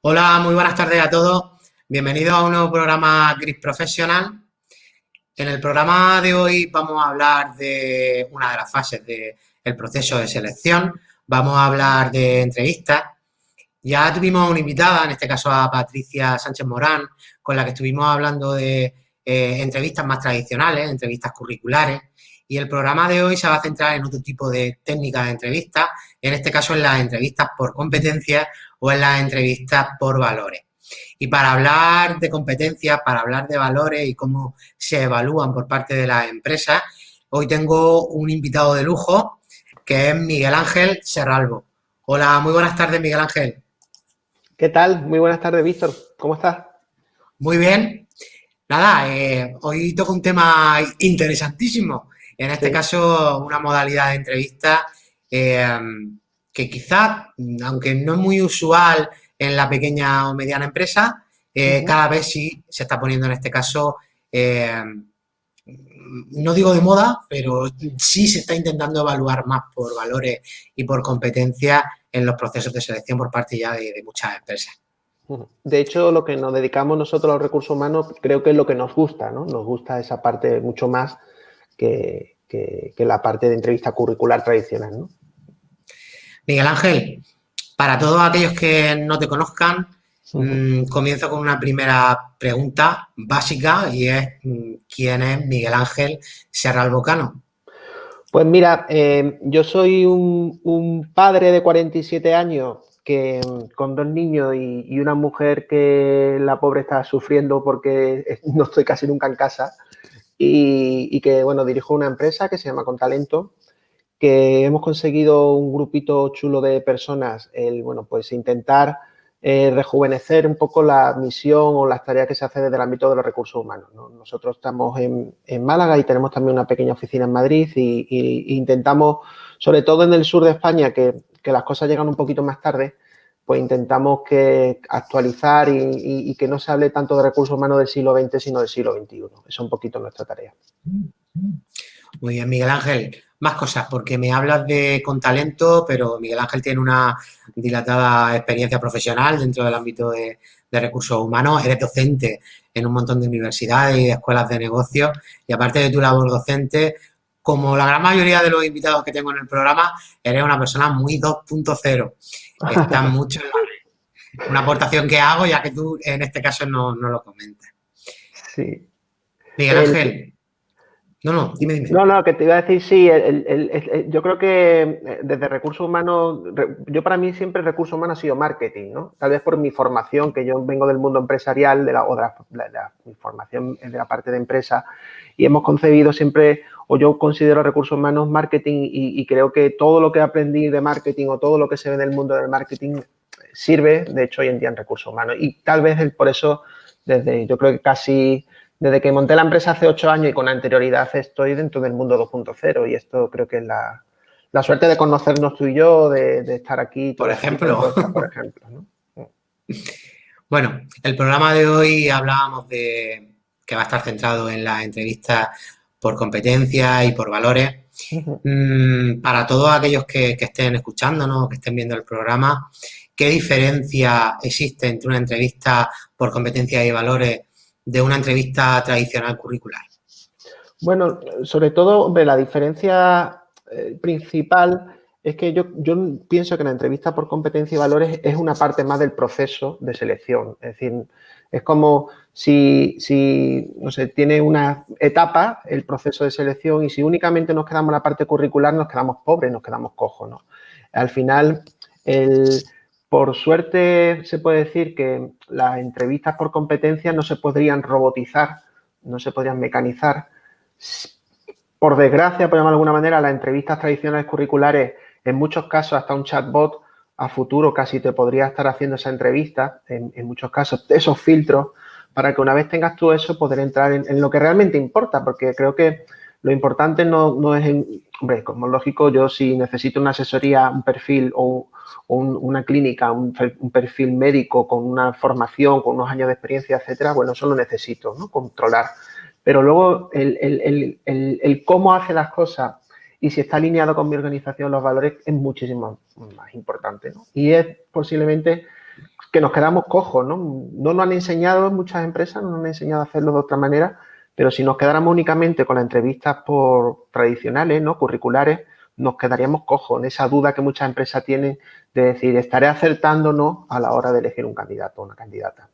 Hola, muy buenas tardes a todos. Bienvenidos a un nuevo programa Gris Professional. En el programa de hoy vamos a hablar de una de las fases del proceso de selección. Vamos a hablar de entrevistas. Ya tuvimos una invitada, en este caso a Patricia Sánchez Morán, con la que estuvimos hablando de entrevistas más tradicionales, entrevistas curriculares. Y el programa de hoy se va a centrar en otro tipo de técnicas de entrevistas, en este caso en las entrevistas por competencias o en las entrevistas por valores. Y para hablar de competencias, para hablar de valores y cómo se evalúan por parte de las empresas, hoy tengo un invitado de lujo que es Miguel Ángel Serralvo. Hola, muy buenas tardes, Miguel Ángel. ¿Qué tal? Muy buenas tardes, Víctor. ¿Cómo estás? Muy bien. Nada, hoy toco un tema interesantísimo. En este Sí. caso, una modalidad de entrevista eh, que quizás, aunque no es muy usual en la pequeña o mediana empresa, cada vez sí se está poniendo en este caso, eh, no digo de moda, pero sí se está intentando evaluar más por valores y por competencias en los procesos de selección por parte ya de muchas empresas. De hecho, lo que nos dedicamos nosotros a los recursos humanos creo que es lo que nos gusta, ¿no? Nos gusta esa parte mucho más que la parte de entrevista curricular tradicional, ¿no? Miguel Ángel, para todos aquellos que no te conozcan, comienzo con una primera pregunta básica y es ¿quién es Miguel Ángel Serralvo Cano? Pues mira, yo soy un padre de 47 años que con dos niños y una mujer que la pobre está sufriendo porque no estoy casi nunca en casa y que, bueno, dirijo una empresa que se llama Contalento, que hemos conseguido un grupito chulo de personas, bueno, pues intentar rejuvenecer un poco la misión o las tareas que se hacen desde el ámbito de los recursos humanos, ¿no? Nosotros estamos en Málaga y tenemos también una pequeña oficina en Madrid y intentamos, sobre todo en el sur de España, que las cosas llegan un poquito más tarde, pues intentamos actualizar y que no se hable tanto de recursos humanos del siglo XX, sino del siglo XXI. Esa es un poquito nuestra tarea. Muy bien, Miguel Ángel. Más cosas, porque me hablas de con talento, pero Miguel Ángel tiene una dilatada experiencia profesional dentro del ámbito de recursos humanos. Eres docente en un montón de universidades y de escuelas de negocios. Y aparte de tu labor docente, como la gran mayoría de los invitados que tengo en el programa, eres una persona muy 2.0. Estás mucho en una aportación que hago, ya que tú en este caso no lo comentas. Sí. Miguel El, Ángel, no, dime. No, que te iba a decir, sí, yo creo que desde recursos humanos, yo para mí siempre recursos humanos ha sido marketing, ¿no? Tal vez por mi formación, que yo vengo del mundo empresarial, mi formación es de la parte de empresa, y hemos concebido siempre, o yo considero recursos humanos marketing y creo que todo lo que aprendí de marketing o todo lo que se ve en el mundo del marketing sirve, de hecho, hoy en día en recursos humanos. Y tal vez por eso, yo creo que desde que monté la empresa hace 8 años y con anterioridad estoy dentro del mundo 2.0 y esto creo que es la suerte de conocernos tú y yo, de estar aquí, todo Por este tipo de ejemplo. cosas, por ejemplo, ¿no? Bueno, el programa de hoy hablábamos de que va a estar centrado en las entrevistas por competencias y por valores. Para todos aquellos que estén escuchándonos, que estén viendo el programa, ¿qué diferencia existe entre una entrevista por competencias y valores de una entrevista tradicional curricular? Bueno, sobre todo, hombre, la diferencia principal es que yo pienso que la entrevista por competencia y valores es una parte más del proceso de selección. Es decir, es como si no sé, tiene una etapa el proceso de selección y si únicamente nos quedamos en la parte curricular nos quedamos pobres, nos quedamos cojos, ¿no? Al final, por suerte se puede decir que las entrevistas por competencia no se podrían robotizar, no se podrían mecanizar. Por desgracia, por llamarlo de alguna manera, las entrevistas tradicionales curriculares, en muchos casos hasta un chatbot a futuro casi te podría estar haciendo esa entrevista, en muchos casos, esos filtros, para que una vez tengas tú eso, poder entrar en lo que realmente importa, porque creo que lo importante no es, hombre, como es lógico, yo si necesito una asesoría, un perfil o una clínica, un perfil médico con una formación, con unos años de experiencia, etcétera, bueno, eso lo necesito, ¿no? Controlar. Pero luego el cómo hace las cosas y si está alineado con mi organización, los valores, es muchísimo más importante, ¿no? Y es posiblemente que nos quedamos cojos, ¿no? No nos han enseñado, muchas empresas no nos han enseñado a hacerlo de otra manera, pero si nos quedáramos únicamente con las entrevistas por tradicionales, ¿no? Curriculares, nos quedaríamos cojos en esa duda que muchas empresas tienen de decir, ¿estaré acertando o no a la hora de elegir un candidato o una candidata?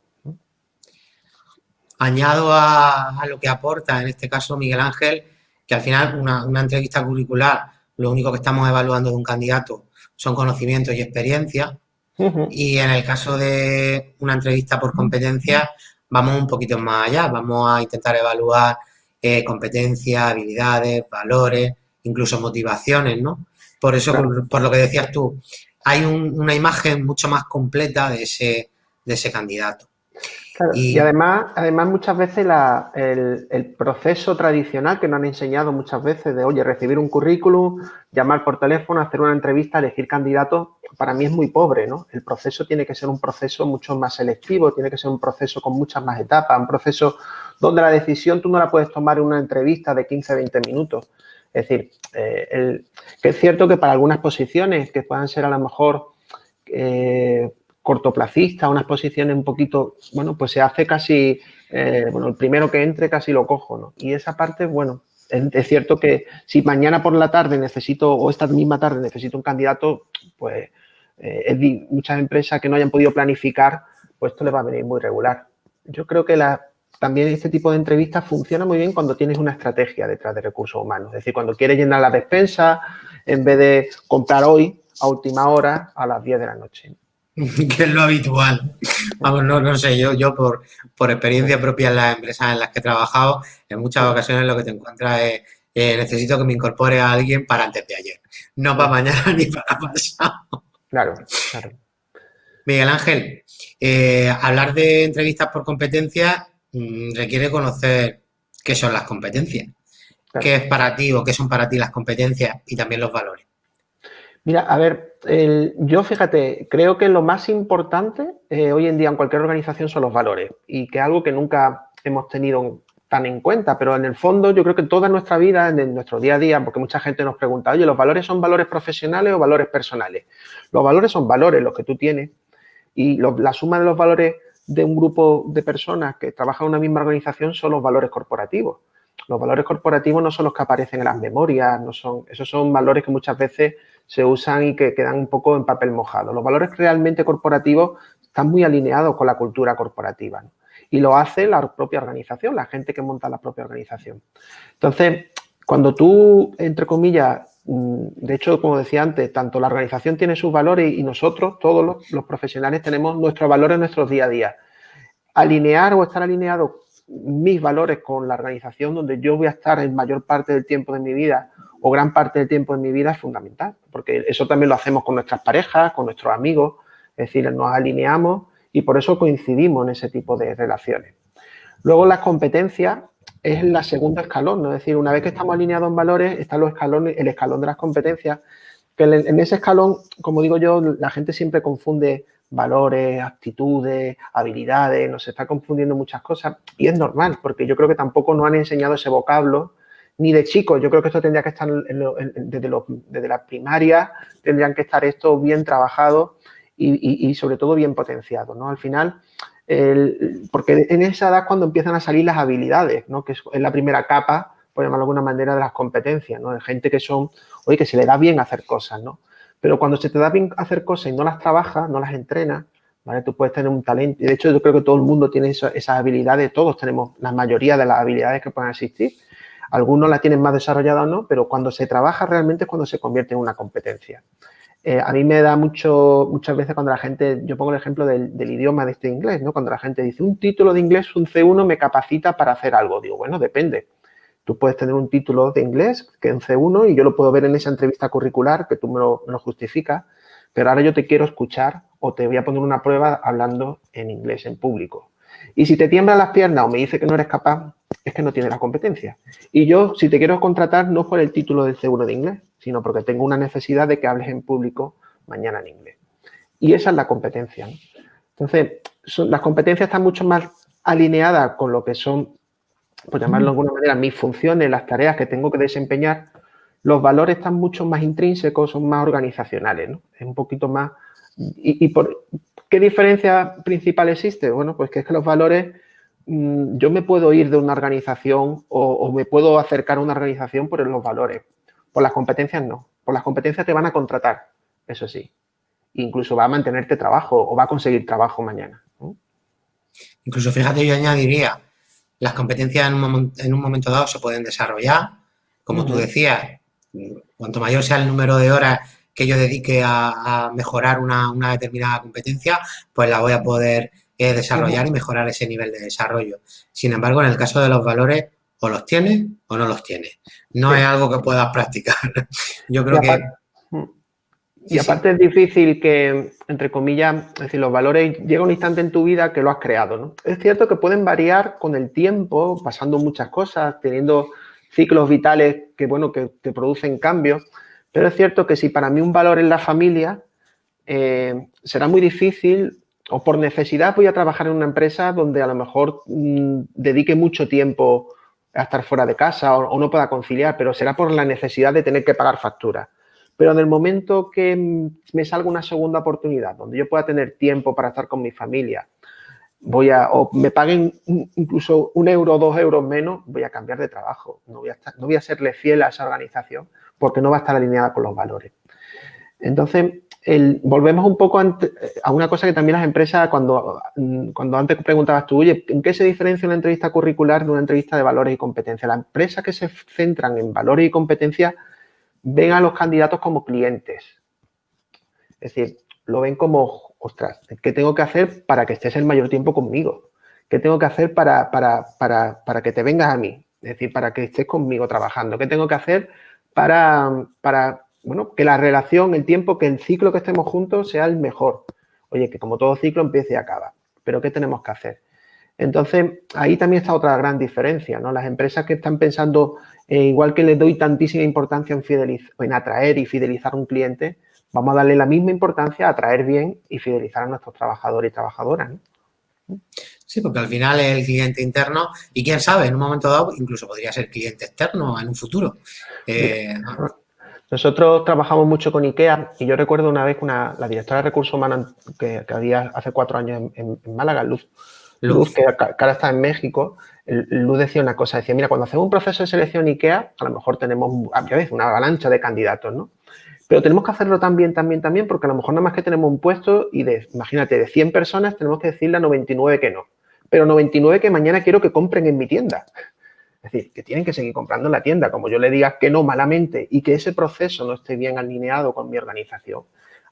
Añado a lo que aporta, en este caso, Miguel Ángel, que al final una entrevista curricular, lo único que estamos evaluando de un candidato son conocimientos y experiencia. Y en el caso de una entrevista por competencias, vamos un poquito más allá. Vamos a intentar evaluar competencias, habilidades, valores, incluso motivaciones, ¿no? Por eso, Claro. por lo que decías tú, hay una imagen mucho más completa de ese candidato. Claro, y además muchas veces el proceso tradicional que nos han enseñado muchas veces de, oye, recibir un currículum, llamar por teléfono, hacer una entrevista, elegir candidatos, para mí es muy pobre, ¿no? El proceso tiene que ser un proceso mucho más selectivo, tiene que ser un proceso con muchas más etapas, un proceso donde la decisión tú no la puedes tomar en una entrevista de 15, 20 minutos. Es decir, que es cierto que para algunas posiciones que puedan ser a lo mejor cortoplacista, unas posiciones un poquito, bueno, pues se hace casi, el primero que entre casi lo cojo, ¿no? Y esa parte, bueno, es cierto que si mañana por la tarde necesito, o esta misma tarde necesito un candidato, pues muchas empresas que no hayan podido planificar, pues esto les va a venir muy regular. Yo creo que también este tipo de entrevistas funciona muy bien cuando tienes una estrategia detrás de recursos humanos. Es decir, cuando quieres llenar la despensa, en vez de comprar hoy a última hora a las 10 de la noche. Que es lo habitual. Vamos, no sé, yo por experiencia propia en las empresas en las que he trabajado, en muchas ocasiones lo que te encuentras es necesito que me incorpore a alguien para antes de ayer, no para mañana ni para pasado. Claro, claro. Miguel Ángel, hablar de entrevistas por competencias requiere conocer qué son las competencias, Claro. qué es para ti o qué son para ti las competencias y también los valores. Mira, a ver, yo fíjate, creo que lo más importante hoy en día en cualquier organización son los valores y que es algo que nunca hemos tenido tan en cuenta, pero en el fondo yo creo que toda nuestra vida, en nuestro día a día, porque mucha gente nos pregunta, oye, ¿los valores son valores profesionales o valores personales? Los valores son valores, los que tú tienes, y la suma de los valores de un grupo de personas que trabajan en una misma organización son los valores corporativos. Los valores corporativos no son los que aparecen en las memorias, esos son valores que muchas veces se usan y que quedan un poco en papel mojado. Los valores realmente corporativos están muy alineados con la cultura corporativa, ¿no? Y lo hace la propia organización, la gente que monta la propia organización. Entonces, cuando tú, entre comillas, de hecho, como decía antes, tanto la organización tiene sus valores y nosotros, todos los profesionales, tenemos nuestros valores en nuestros día a día. Alinear o estar alineado mis valores con la organización donde yo voy a estar en mayor parte del tiempo de mi vida o gran parte del tiempo de mi vida es fundamental, porque eso también lo hacemos con nuestras parejas, con nuestros amigos, es decir, nos alineamos y por eso coincidimos en ese tipo de relaciones. Luego las competencias es la segunda escalón, ¿no? Es decir, una vez que estamos alineados en valores, está el escalón de las competencias, que en ese escalón, como digo yo, la gente siempre confunde valores, actitudes, habilidades, nos está confundiendo muchas cosas y es normal, porque yo creo que tampoco nos han enseñado ese vocablo ni de chicos. Yo creo que esto tendría que estar desde la primaria, tendrían que estar esto bien trabajado y sobre todo bien potenciado, ¿no? Al final, porque en esa edad es cuando empiezan a salir las habilidades, ¿no? Que es la primera capa, por llamarlo de alguna manera, de las competencias, ¿no? De gente que que se le da bien hacer cosas, ¿no? Pero cuando se te da bien hacer cosas y no las trabajas, no las entrenas, ¿vale? Tú puedes tener un talento. Y de hecho, yo creo que todo el mundo tiene esas habilidades. Todos tenemos la mayoría de las habilidades que pueden existir. Algunos las tienen más desarrolladas o no, pero cuando se trabaja realmente es cuando se convierte en una competencia. A mí me da muchas veces cuando la gente, yo pongo el ejemplo del idioma de este inglés, ¿no? Cuando la gente dice, un título de inglés, un C1 me capacita para hacer algo. Digo, bueno, depende. Tú puedes tener un título de inglés, que es un C1, y yo lo puedo ver en esa entrevista curricular, que tú me lo justificas, pero ahora yo te quiero escuchar o te voy a poner una prueba hablando en inglés, en público. Y si te tiemblan las piernas o me dice que no eres capaz, es que no tienes la competencia. Y yo, si te quiero contratar, no por el título del C1 de inglés, sino porque tengo una necesidad de que hables en público mañana en inglés. Y esa es la competencia, ¿no? Entonces, las competencias están mucho más alineadas con lo que son, por llamarlo de alguna manera, mis funciones, las tareas que tengo que desempeñar. Los valores están mucho más intrínsecos, son más organizacionales, ¿no? Es un poquito más... ¿Qué diferencia principal existe? Bueno, pues que es que los valores, yo me puedo ir de una organización o me puedo acercar a una organización por los valores. Por las competencias no. Por las competencias te van a contratar, eso sí. Incluso va a mantenerte trabajo o va a conseguir trabajo mañana, ¿no? Incluso, fíjate, yo añadiría, las competencias en un momento dado se pueden desarrollar, como tú decías, cuanto mayor sea el número de horas que yo dedique a mejorar una determinada competencia, pues la voy a poder desarrollar y mejorar ese nivel de desarrollo. Sin embargo, en el caso de los valores, o los tienes o no los tienes. No es algo que puedas practicar. Yo creo que... Y aparte es difícil que, entre comillas, es decir, los valores, llega un instante en tu vida que lo has creado, ¿no? Es cierto que pueden variar con el tiempo, pasando muchas cosas, teniendo ciclos vitales que, bueno, que te producen cambios, pero es cierto que si para mí un valor es la familia, será muy difícil, o por necesidad voy a trabajar en una empresa donde a lo mejor dedique mucho tiempo a estar fuera de casa o no pueda conciliar, pero será por la necesidad de tener que pagar facturas. Pero en el momento que me salga una segunda oportunidad, donde yo pueda tener tiempo para estar con mi familia, o me paguen incluso 1 euro o 2 euros menos, voy a cambiar de trabajo. No voy a serle fiel a esa organización porque no va a estar alineada con los valores. Entonces, volvemos un poco a una cosa que también las empresas, cuando antes preguntabas tú, oye, ¿en qué se diferencia una entrevista curricular de una entrevista de valores y competencias? Las empresas que se centran en valores y competencias ven a los candidatos como clientes. Es decir, lo ven como, ostras, ¿qué tengo que hacer para que estés el mayor tiempo conmigo? ¿Qué tengo que hacer para que te vengas a mí? Es decir, para que estés conmigo trabajando. ¿Qué tengo que hacer para bueno, que la relación, el tiempo, que el ciclo que estemos juntos sea el mejor? Oye, que como todo ciclo empieza y acaba. ¿Pero qué tenemos que hacer? Entonces, ahí también está otra gran diferencia, ¿no? Las empresas que están pensando, igual que les doy tantísima importancia en atraer y fidelizar a un cliente, vamos a darle la misma importancia a atraer bien y fidelizar a nuestros trabajadores y trabajadoras, ¿no? Sí, porque al final es el cliente interno y quién sabe, en un momento dado incluso podría ser cliente externo en un futuro. Nosotros trabajamos mucho con IKEA y yo recuerdo una vez la directora de Recursos Humanos que había hace 4 años en Málaga, Luz, que ahora está en México. Luz decía una cosa, decía, mira, cuando hacemos un proceso de selección IKEA, a lo mejor tenemos a veces una avalancha de candidatos, ¿no? Pero tenemos que hacerlo también, porque a lo mejor nada más que tenemos un puesto y imagínate, de 100 personas tenemos que decirle a 99 que no. Pero 99 que mañana quiero que compren en mi tienda. Es decir, que tienen que seguir comprando en la tienda, como yo le diga que no malamente y que ese proceso no esté bien alineado con mi organización,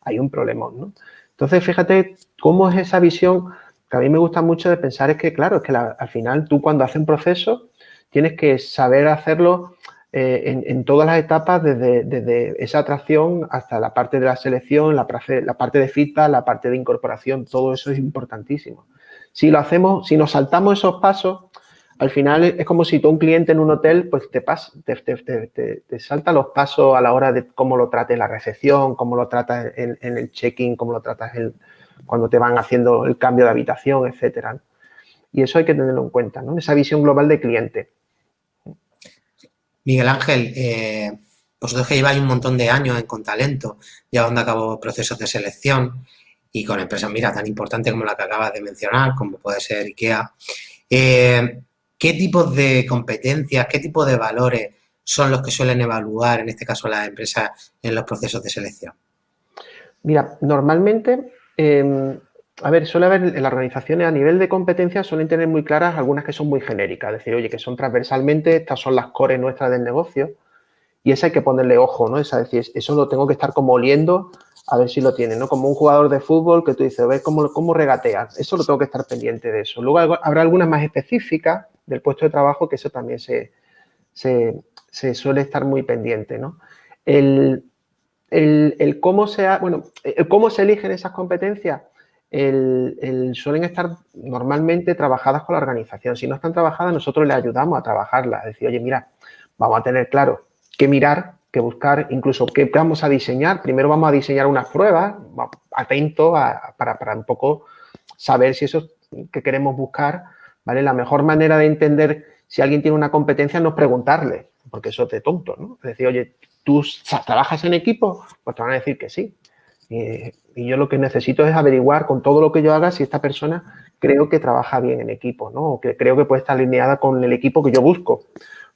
hay un problema, ¿no? Entonces, fíjate cómo es esa visión que a mí me gusta mucho de pensar, es que, claro, es que al final tú cuando haces un proceso tienes que saber hacerlo en todas las etapas, desde esa atracción hasta la parte de la selección, la parte de feedback, la parte de incorporación, todo eso es importantísimo. Si lo hacemos, si nos saltamos esos pasos, al final es como si tú un cliente en un hotel, pues te salta los pasos a la hora de cómo lo trates en la recepción, cómo lo tratas en el check-in, cómo lo tratas cuando te van haciendo el cambio de habitación, etcétera. Y eso hay que tenerlo en cuenta, ¿no? Esa visión global de cliente. Miguel Ángel, vosotros que lleváis un montón de años en Contalento, llevando a cabo procesos de selección y con empresas, mira, tan importantes como la que acabas de mencionar, como puede ser IKEA, ¿qué tipos de competencias, qué tipos de valores son los que suelen evaluar, en este caso las empresas, en los procesos de selección? Mira, normalmente, suele haber en las organizaciones a nivel de competencias suelen tener muy claras algunas que son muy genéricas, es decir, oye, que son transversalmente, estas son las cores nuestras del negocio y esa hay que ponerle ojo, ¿no? Es decir, eso lo tengo que estar como oliendo a ver si lo tiene, ¿no? Como un jugador de fútbol que tú dices, ves cómo regatea, eso lo tengo que estar pendiente de eso. Luego habrá algunas más específicas del puesto de trabajo que eso también se suele estar muy pendiente, ¿no? El cómo se eligen esas competencias, suelen estar normalmente trabajadas con la organización. Si no están trabajadas, nosotros les ayudamos a trabajarlas. Es decir, oye, mira, vamos a tener claro qué mirar, qué buscar, incluso qué vamos a diseñar. Primero vamos a diseñar unas pruebas, atentos para un poco saber si eso que queremos buscar, ¿vale? La mejor manera de entender si alguien tiene una competencia no es preguntarle, porque eso es de tonto, ¿no? Es decir, oye, ¿tú trabajas en equipo? Pues te van a decir que sí. Y yo lo que necesito es averiguar con todo lo que yo haga si esta persona creo que trabaja bien en equipo, ¿no? O que creo que puede estar alineada con el equipo que yo busco.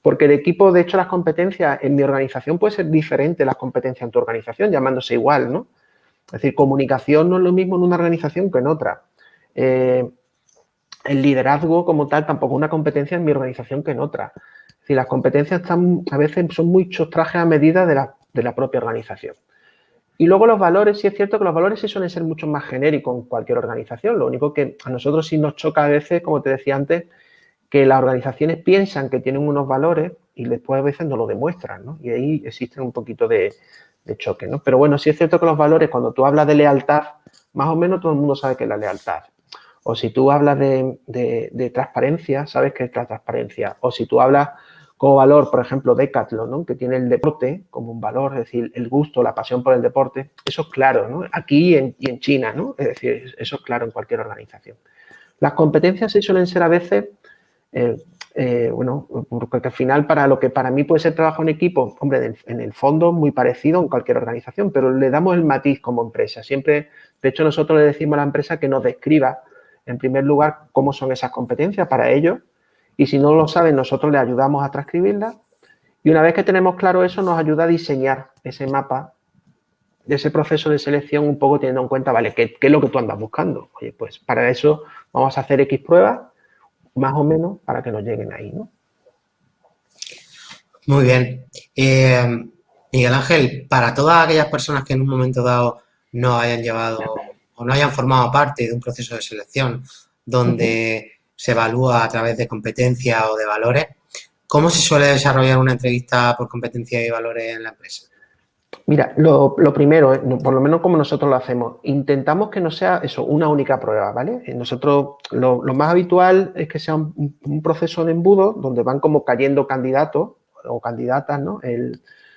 Porque el equipo, de hecho, las competencias en mi organización puede ser diferente las competencias en tu organización, llamándose igual, ¿no? Es decir, comunicación no es lo mismo en una organización que en otra. El liderazgo como tal tampoco es una competencia en mi organización que en otra. Es decir, las competencias están, a veces son muchos trajes a medida de la propia organización. Y luego los valores, sí es cierto que los valores sí suelen ser mucho más genéricos en cualquier organización. Lo único que a nosotros sí nos choca a veces, como te decía antes, que las organizaciones piensan que tienen unos valores y después a veces no lo demuestran, ¿no? Y ahí existe un poquito de choque, ¿no? Pero bueno, sí es cierto que los valores, cuando tú hablas de lealtad, más o menos todo el mundo sabe qué es la lealtad. O si tú hablas de transparencia, sabes qué es la transparencia. O si tú hablas como valor, por ejemplo, Decathlon, ¿no? Que tiene el deporte como un valor, es decir, el gusto, la pasión por el deporte, eso es claro, ¿no? Aquí y en China, ¿no? Es decir, eso es claro en cualquier organización. Las competencias sí suelen ser a veces, bueno, porque al final para lo que para mí puede ser trabajo en equipo, hombre, en el fondo muy parecido en cualquier organización, pero le damos el matiz como empresa. Siempre, de hecho, nosotros le decimos a la empresa que nos describa, en primer lugar, cómo son esas competencias para ellos y si no lo saben, nosotros les ayudamos a transcribirlas y una vez que tenemos claro eso, nos ayuda a diseñar ese mapa de ese proceso de selección un poco teniendo en cuenta, vale, ¿qué es lo que tú andas buscando? Oye, pues para eso vamos a hacer X pruebas, más o menos, para que nos lleguen ahí, ¿no? Muy bien. Miguel Ángel, para todas aquellas personas que en un momento dado no hayan llevado o no hayan formado parte de un proceso de selección donde se evalúa a través de competencias o de valores, ¿cómo se suele desarrollar una entrevista por competencia y valores en la empresa? Mira, lo primero, por lo menos como nosotros lo hacemos, intentamos que no sea eso, una única prueba, ¿vale? Nosotros lo más habitual es que sea un proceso de embudo donde van como cayendo candidatos o candidatas, ¿no?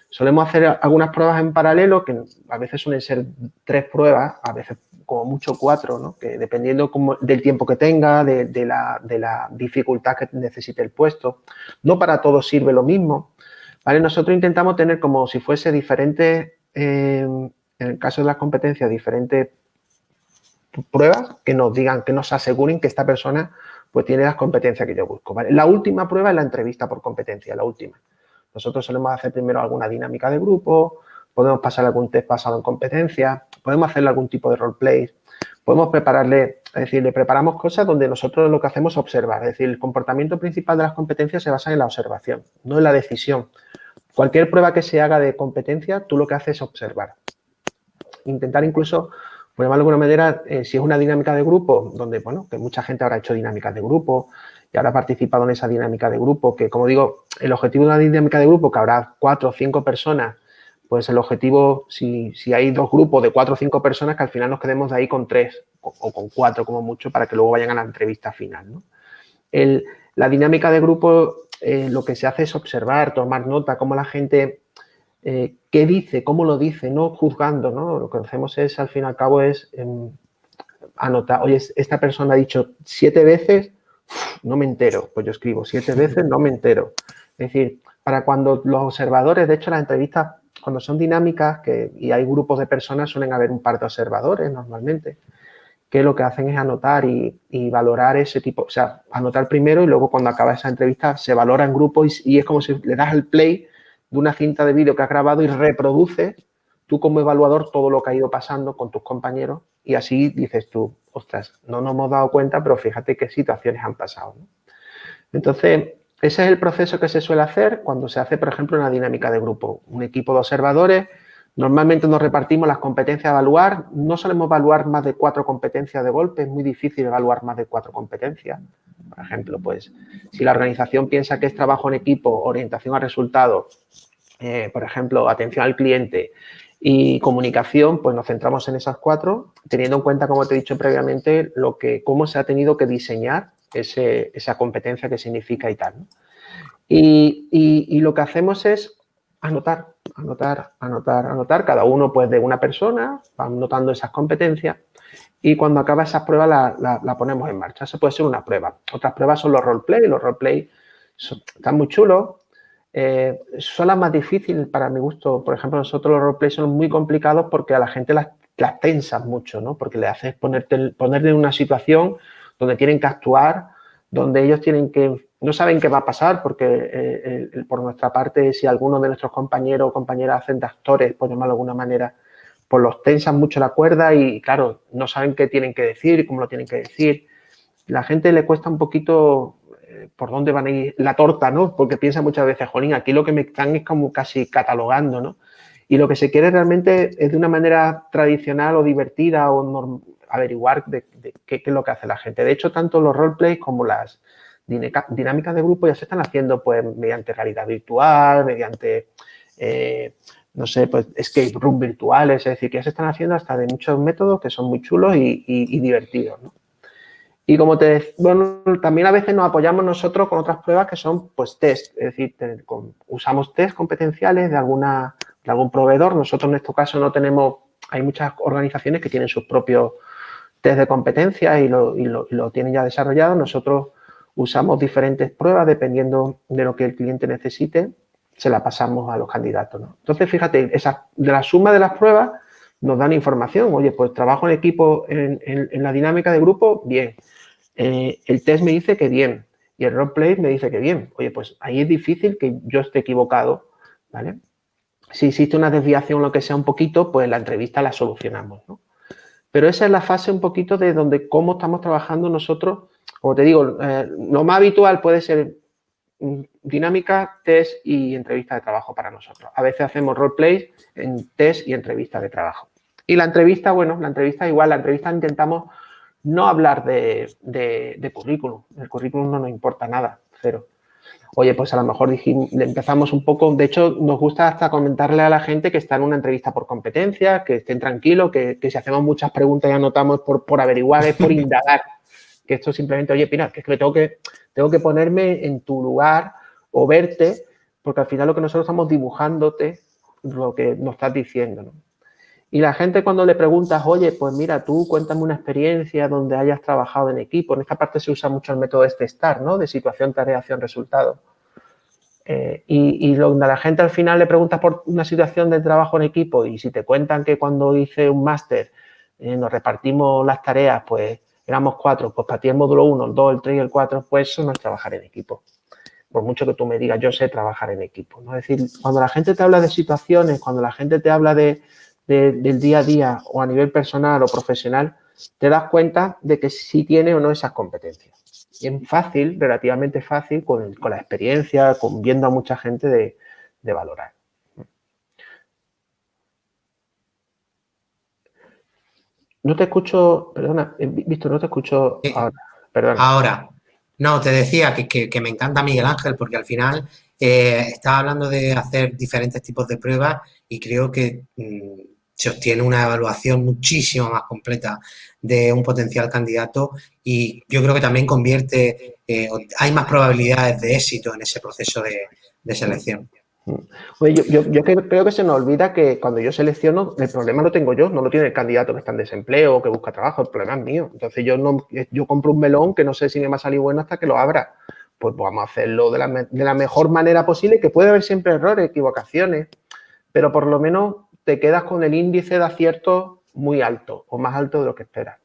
Solemos hacer algunas pruebas en paralelo, que a veces suelen ser 3 pruebas, a veces como mucho 4, ¿no? Que dependiendo del tiempo que tenga, de la dificultad que necesite el puesto. No para todos sirve lo mismo. ¿Vale? Nosotros intentamos tener como si fuese diferentes, en el caso de las competencias, diferentes pruebas que nos digan, que nos aseguren que esta persona pues tiene las competencias que yo busco. ¿Vale? La última prueba es la entrevista por competencia, la última. Nosotros solemos hacer primero alguna dinámica de grupo, podemos pasar algún test basado en competencias, podemos hacerle algún tipo de roleplay, podemos prepararle, es decir, le preparamos cosas donde nosotros lo que hacemos es observar. Es decir, el comportamiento principal de las competencias se basa en la observación, no en la decisión. Cualquier prueba que se haga de competencia, tú lo que haces es observar. Intentar incluso, por llamarlo de alguna manera, si es una dinámica de grupo, donde, bueno, que mucha gente habrá hecho dinámicas de grupo y habrá participado en esa dinámica de grupo, que como digo, el objetivo de una dinámica de grupo, que habrá 4 o 5 personas, pues el objetivo, si hay 2 grupos de 4 o 5 personas, que al final nos quedemos de ahí con 3 o con 4 como mucho, para que luego vayan a la entrevista final, ¿no? La dinámica de grupo, lo que se hace es observar, tomar nota, cómo la gente, qué dice, cómo lo dice, no juzgando, ¿no? Lo que hacemos es, al fin y al cabo, es anotar, oye, esta persona ha dicho 7 veces, no me entero, pues yo escribo 7 veces, no me entero. Es decir, para cuando los observadores, de hecho, las entrevistas, cuando son dinámicas y hay grupos de personas, suelen haber un par de observadores normalmente, que lo que hacen es anotar y valorar ese tipo, o sea, anotar primero y luego cuando acaba esa entrevista se valora en grupo y es como si le das el play de una cinta de vídeo que has grabado y reproduces tú como evaluador todo lo que ha ido pasando con tus compañeros y así dices tú, ostras, no nos hemos dado cuenta, pero fíjate qué situaciones han pasado, ¿no? Entonces, ese es el proceso que se suele hacer cuando se hace, por ejemplo, una dinámica de grupo. Un equipo de observadores. Normalmente nos repartimos las competencias a evaluar. No solemos evaluar más de 4 competencias de golpe. Es muy difícil evaluar más de 4 competencias. Por ejemplo, pues si la organización piensa que es trabajo en equipo, orientación a resultados, por ejemplo, atención al cliente y comunicación, pues nos centramos en esas 4, teniendo en cuenta, como te he dicho previamente, cómo se ha tenido que diseñar esa competencia que significa y tal, ¿no? Y lo que hacemos es anotar. Cada uno, pues, de una persona, va anotando esas competencias y cuando acaba esas pruebas la ponemos en marcha. Eso puede ser una prueba. Otras pruebas son los roleplay. Los roleplay están muy chulos. Son las más difíciles para mi gusto. Por ejemplo, nosotros los roleplay son muy complicados porque a la gente las tensas mucho, ¿no? Porque le haces ponerle en una situación donde tienen que actuar, donde ellos no saben qué va a pasar, porque por nuestra parte, si alguno de nuestros compañeros o compañeras hacen de actores, por llamarlo de alguna manera, pues los tensan mucho la cuerda y, claro, no saben qué tienen que decir y cómo lo tienen que decir. La gente le cuesta un poquito por dónde van a ir la torta, ¿no? Porque piensa muchas veces, jolín, aquí lo que me están es como casi catalogando, ¿no? Y lo que se quiere realmente es de una manera tradicional o divertida o averiguar de qué es lo que hace la gente. De hecho, tanto los roleplays como las dinámicas de grupo ya se están haciendo pues mediante realidad virtual, mediante, no sé, pues escape room virtuales, es decir, que ya se están haciendo hasta de muchos métodos que son muy chulos y divertidos, ¿no? Y como bueno, también a veces nos apoyamos nosotros con otras pruebas que son pues test, es decir, usamos test competenciales de algún proveedor. Nosotros en este caso no tenemos, hay muchas organizaciones que tienen sus propios test de competencia y lo tienen ya desarrollado. Nosotros usamos diferentes pruebas dependiendo de lo que el cliente necesite, se la pasamos a los candidatos, ¿no? Entonces, fíjate, de la suma de las pruebas nos dan información. Oye, pues trabajo en equipo en la dinámica de grupo, bien. El test me dice que bien y el roleplay me dice que bien. Oye, pues ahí es difícil que yo esté equivocado, ¿vale? Si existe una desviación, lo que sea un poquito, pues la entrevista la solucionamos, ¿no? Pero esa es la fase un poquito de cómo estamos trabajando nosotros. Como te digo, lo más habitual puede ser dinámica, test y entrevista de trabajo para nosotros. A veces hacemos roleplays en test y entrevista de trabajo. Y la entrevista, bueno, la entrevista igual, la entrevista intentamos no hablar de currículum. El currículum no nos importa nada, cero. Oye, pues a lo mejor empezamos un poco, de hecho nos gusta hasta comentarle a la gente que está en una entrevista por competencia, que estén tranquilos, que si hacemos muchas preguntas y anotamos por averiguar, es por indagar. Que esto simplemente, oye, mira, que es que tengo que ponerme en tu lugar o verte, porque al final lo que nosotros estamos dibujándote lo que nos estás diciendo, ¿no? Y la gente cuando le preguntas, oye, pues mira, tú cuéntame una experiencia donde hayas trabajado en equipo. En esta parte se usa mucho el método de STAR, ¿no? De situación, tarea, acción, resultado. Y donde a la gente al final le preguntas por una situación de trabajo en equipo y si te cuentan que cuando hice un máster nos repartimos las tareas, pues éramos 4, pues para ti el módulo 1, el 2, el 3 y el 4, pues eso no es trabajar en equipo. Por mucho que tú me digas, yo sé trabajar en equipo, ¿no? Es decir, cuando la gente te habla de situaciones, cuando la gente te habla del día a día o a nivel personal o profesional, te das cuenta de que sí tiene o no esas competencias. Y es fácil, relativamente fácil, con la experiencia, viendo a mucha gente de valorar. No te escucho, perdona, Víctor, no te escucho ahora, perdona. Ahora, no, te decía que me encanta Miguel Ángel porque al final estás hablando de hacer diferentes tipos de pruebas y creo que se obtiene una evaluación muchísimo más completa de un potencial candidato y yo creo que también hay más probabilidades de éxito en ese proceso de selección. Oye, yo creo que se nos olvida que cuando yo selecciono, el problema lo tengo yo, no lo tiene el candidato que está en desempleo o que busca trabajo, el problema es mío. Entonces yo compro un melón que no sé si me va a salir bueno hasta que lo abra. Pues vamos a hacerlo de la mejor manera posible, que puede haber siempre errores, equivocaciones, pero por lo menos te quedas con el índice de acierto muy alto o más alto de lo que esperas.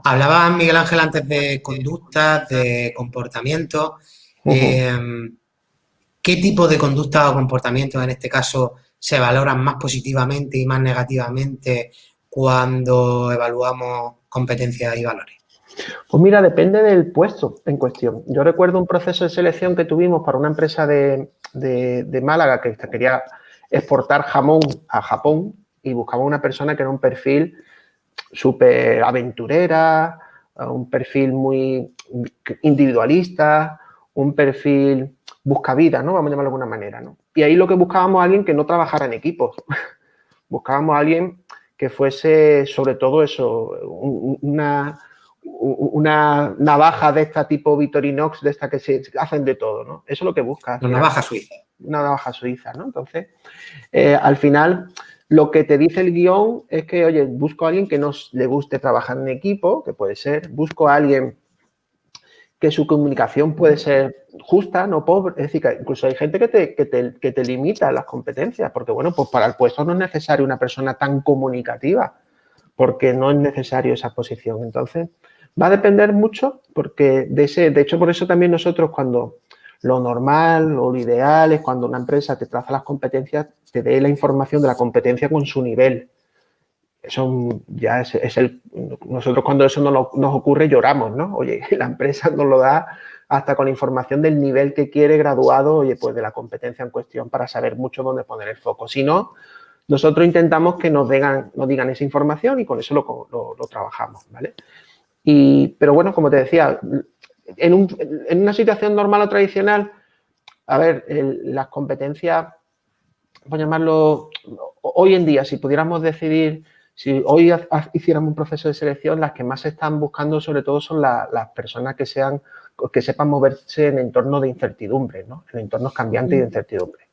Hablaba Miguel Ángel antes de conductas, de comportamiento. ¿Qué tipo de conductas o comportamientos en este caso se valoran más positivamente y más negativamente cuando evaluamos competencias y valores? Pues mira, depende del puesto en cuestión. Yo recuerdo un proceso de selección que tuvimos para una empresa de Málaga que quería exportar jamón a Japón y buscaba una persona que era un perfil súper aventurera, un perfil muy individualista, un perfil buscavida, ¿no? Vamos a llamarlo de alguna manera, ¿no? Y ahí lo que buscábamos a alguien que no trabajara en equipos. Buscábamos a alguien que fuese, sobre todo eso, una navaja de esta tipo Victorinox, de esta que se hacen de todo, ¿no? Eso es lo que buscas. Una navaja suiza. Una navaja suiza, ¿no? Entonces, al final, lo que te dice el guión es que, oye, busco a alguien que no le guste trabajar en equipo, que puede ser, busco a alguien que su comunicación puede ser justa, no pobre. Es decir, que incluso hay gente que te limita las competencias, porque, bueno, pues para el puesto no es necesario una persona tan comunicativa, porque no es necesario esa posición. Entonces, va a depender mucho, porque de hecho, por eso también nosotros cuando lo normal o lo ideal es cuando una empresa te traza las competencias, te dé la información de la competencia con su nivel. Eso ya nosotros cuando eso nos ocurre lloramos, ¿no? Oye, la empresa nos lo da hasta con información del nivel que quiere graduado, oye, pues de la competencia en cuestión para saber mucho dónde poner el foco. Si no, nosotros intentamos que nos digan esa información y con eso lo trabajamos, ¿vale? Pero bueno, como te decía, en una situación normal o tradicional, a ver, las competencias, por llamarlo, hoy en día, si pudiéramos decidir, si hoy hiciéramos un proceso de selección, las que más se están buscando sobre todo son las personas que sepan moverse en entornos de incertidumbre, ¿no? En entornos cambiantes y de incertidumbre.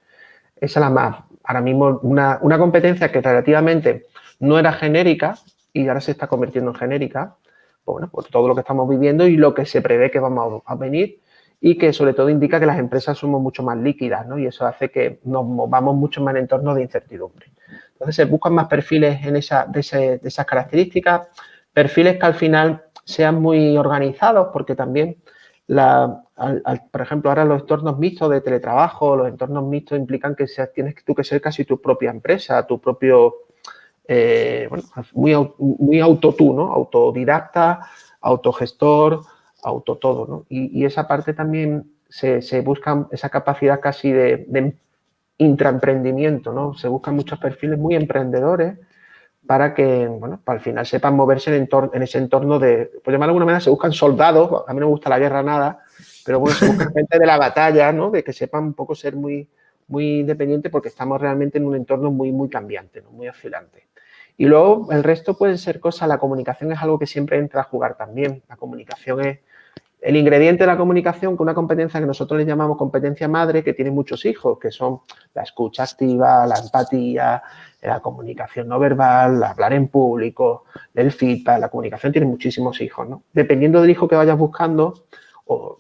Esa es la más, ahora mismo, una competencia que relativamente no era genérica y ahora se está convirtiendo en genérica, pues bueno, por todo lo que estamos viviendo y lo que se prevé que vamos a venir y que sobre todo indica que las empresas somos mucho más líquidas, ¿no? Y eso hace que nos movamos mucho más en entornos de incertidumbre. Entonces, se buscan más perfiles de esas características, perfiles que al final sean muy organizados, porque también, por ejemplo, ahora los entornos mixtos de teletrabajo, los entornos mixtos implican que tienes tú que ser casi tu propia empresa, tu propio, bueno, muy auto tú, ¿no? Autodidacta, autogestor, auto todo, ¿no? Y esa parte también se busca esa capacidad casi de intraemprendimiento, ¿no? Se buscan muchos perfiles muy emprendedores para que, bueno, para al final sepan moverse en ese entorno de, por llamarlo de alguna manera, se buscan soldados, a mí no me gusta la guerra nada, pero bueno, se buscan gente de la batalla, ¿no? De que sepan un poco ser muy, muy independientes porque estamos realmente en un entorno muy, muy cambiante, ¿no? Muy oscilante. Y luego el resto pueden ser cosas, la comunicación es algo que siempre entra a jugar también. La comunicación es el ingrediente de la comunicación, que una competencia que nosotros le llamamos competencia madre, que tiene muchos hijos, que son la escucha activa, la empatía, la comunicación no verbal, hablar en público, el feedback. La comunicación tiene muchísimos hijos, ¿no? Dependiendo del hijo que vayas buscando,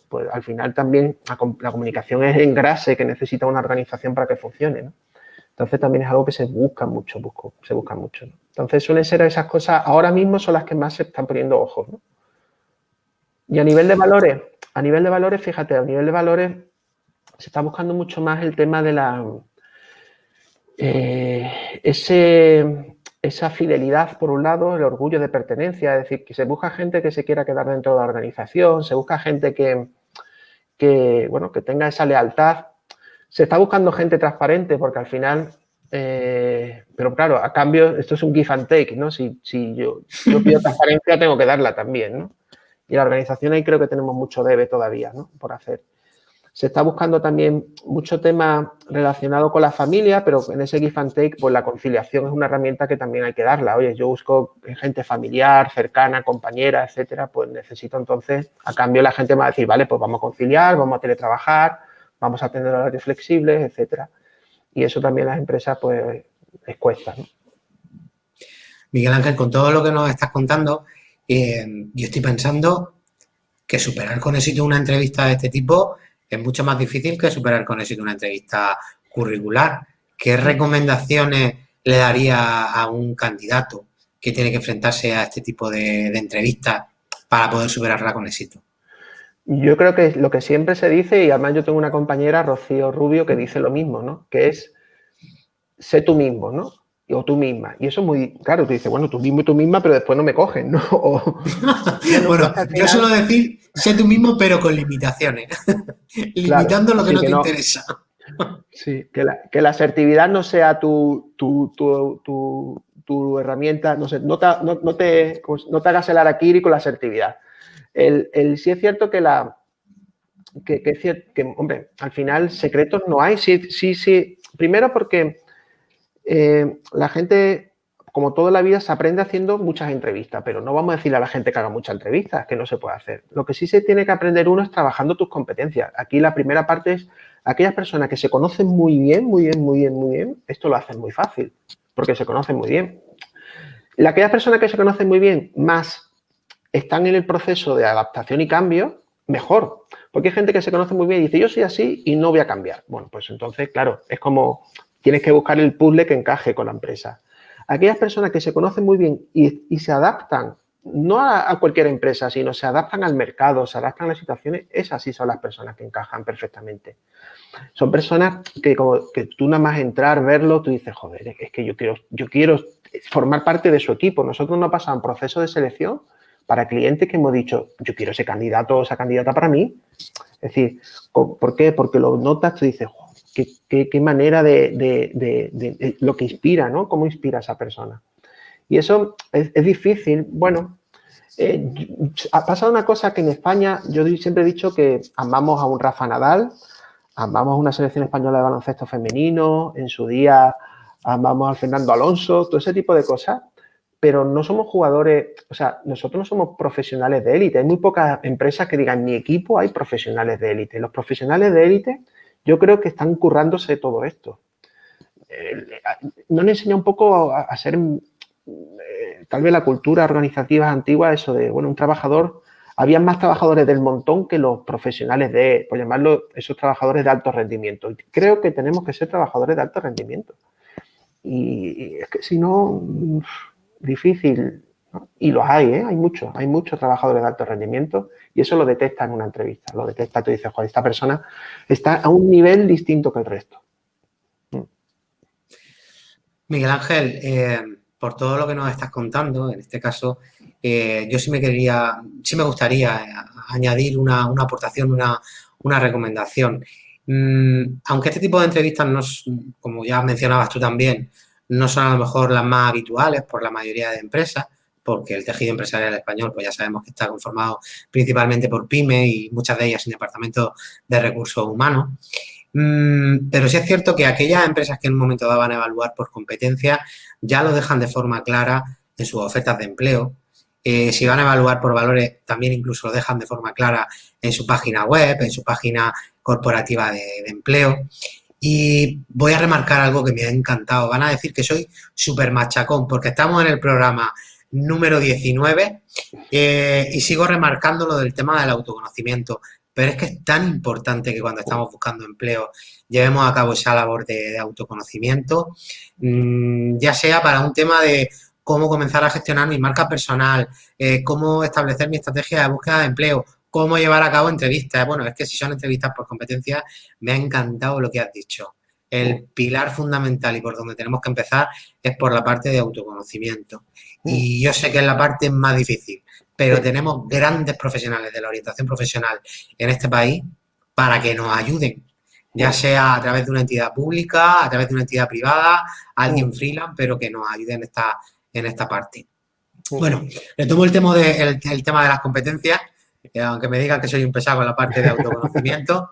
pues al final también la comunicación es engrase que necesita una organización para que funcione, ¿no? Entonces también es algo que se busca mucho, ¿no? Entonces suelen ser esas cosas, ahora mismo son las que más se están poniendo ojos, ¿no? Y a nivel de valores, fíjate, a nivel de valores se está buscando mucho más el tema de esa fidelidad, por un lado, el orgullo de pertenencia, es decir, que se busca gente que se quiera quedar dentro de la organización, se busca gente bueno, que tenga esa lealtad. Se está buscando gente transparente porque al final, pero claro, a cambio, esto es un give and take, ¿no? Si yo pido transparencia, tengo que darla también, ¿no? Y la organización ahí creo que tenemos mucho debe todavía, ¿no? Por hacer. Se está buscando también mucho tema relacionado con la familia, pero en ese give and take, pues la conciliación es una herramienta que también hay que darla. Oye, yo busco gente familiar, cercana, compañera, etcétera, pues necesito entonces, a cambio la gente me va a decir, vale, pues vamos a conciliar, vamos a teletrabajar, vamos a tener horarios flexibles, etcétera. Y eso también a las empresas, pues, les cuesta, ¿no? Miguel Ángel, con todo lo que nos estás contando, yo estoy pensando que superar con éxito una entrevista de este tipo es mucho más difícil que superar con éxito una entrevista curricular. ¿Qué recomendaciones le daría a un candidato que tiene que enfrentarse a este tipo de entrevistas para poder superarla con éxito? Yo creo que lo que siempre se dice, y además yo tengo una compañera, Rocío Rubio, que dice lo mismo, ¿no? Que es, sé tú mismo, ¿no? O tú misma. Y eso es muy, claro, tú dices, bueno, tú mismo y tú misma, pero después no me cogen, ¿no? Bueno, yo suelo decir, sé tú mismo, pero con limitaciones. Limitando lo que no te interesa. Sí, que la asertividad no sea tu herramienta, no sé, no te hagas el harakiri con la asertividad. Sí es cierto que hombre, al final secretos no hay. Sí. Primero porque la gente, como toda la vida, se aprende haciendo muchas entrevistas, pero no vamos a decirle a la gente que haga muchas entrevistas, que no se puede hacer. Lo que sí se tiene que aprender uno es trabajando tus competencias. Aquí la primera parte es aquellas personas que se conocen muy bien, esto lo hacen muy fácil, porque se conocen muy bien. Aquellas personas que se conocen muy bien, más están en el proceso de adaptación y cambio, mejor. Porque hay gente que se conoce muy bien y dice, yo soy así y no voy a cambiar. Bueno, pues entonces, claro, es como tienes que buscar el puzzle que encaje con la empresa. Aquellas personas que se conocen muy bien y se adaptan, no a cualquier empresa, sino se adaptan al mercado, se adaptan a las situaciones, esas sí son las personas que encajan perfectamente. Son personas que como que tú nada más entrar, verlo, tú dices, joder, es que yo quiero formar parte de su equipo. Nosotros nos pasamos un proceso de selección para clientes que hemos dicho, yo quiero ese candidato o esa candidata para mí. Es decir, ¿por qué? Porque lo notas, tú dices, qué manera de lo que inspira, ¿no? ¿Cómo inspira a esa persona? Y eso es difícil. Bueno, ha pasado una cosa que en España, yo siempre he dicho que amamos a un Rafa Nadal, amamos a una selección española de baloncesto femenino, en su día amamos al Fernando Alonso, todo ese tipo de cosas, pero no somos jugadores, o sea, nosotros no somos profesionales de élite. Hay muy pocas empresas que digan, en mi equipo hay profesionales de élite. Los profesionales de élite yo creo que están currándose todo esto. ¿No le enseña un poco a ser, tal vez la cultura organizativa antigua, eso de, bueno, un trabajador, había más trabajadores del montón que los profesionales de, por llamarlo, esos trabajadores de alto rendimiento. Y creo que tenemos que ser trabajadores de alto rendimiento. Y es que si no, difícil, ¿no? Y los hay, ¿eh? Hay muchos trabajadores de alto rendimiento y eso lo detecta en una entrevista, lo detecta, tú dices, joder, esta persona está a un nivel distinto que el resto. Miguel Ángel, por todo lo que nos estás contando, en este caso, yo sí me gustaría añadir una aportación, una recomendación. Aunque este tipo de entrevistas, como ya mencionabas tú también, no son a lo mejor las más habituales por la mayoría de empresas, porque el tejido empresarial español, pues ya sabemos que está conformado principalmente por pymes y muchas de ellas sin departamentos de recursos humanos. Pero sí es cierto que aquellas empresas que en un momento dado van a evaluar por competencia ya lo dejan de forma clara en sus ofertas de empleo. Si van a evaluar por valores, también incluso lo dejan de forma clara en su página web, en su página corporativa de empleo. Y voy a remarcar algo que me ha encantado. Van a decir que soy súper machacón porque estamos en el programa número 19 y sigo remarcando lo del tema del autoconocimiento. Pero es que es tan importante que cuando estamos buscando empleo llevemos a cabo esa labor de autoconocimiento, ya sea para un tema de cómo comenzar a gestionar mi marca personal, cómo establecer mi estrategia de búsqueda de empleo, cómo llevar a cabo entrevistas. Bueno, es que si son entrevistas por competencia, me ha encantado lo que has dicho. El pilar fundamental y por donde tenemos que empezar es por la parte de autoconocimiento. Y yo sé que es la parte más difícil, pero tenemos grandes profesionales de la orientación profesional en este país para que nos ayuden, ya sea a través de una entidad pública, a través de una entidad privada, alguien freelance, pero que nos ayude en esta parte. Bueno, retomo el tema el tema de las competencias, aunque me digan que soy un pesado en la parte de autoconocimiento.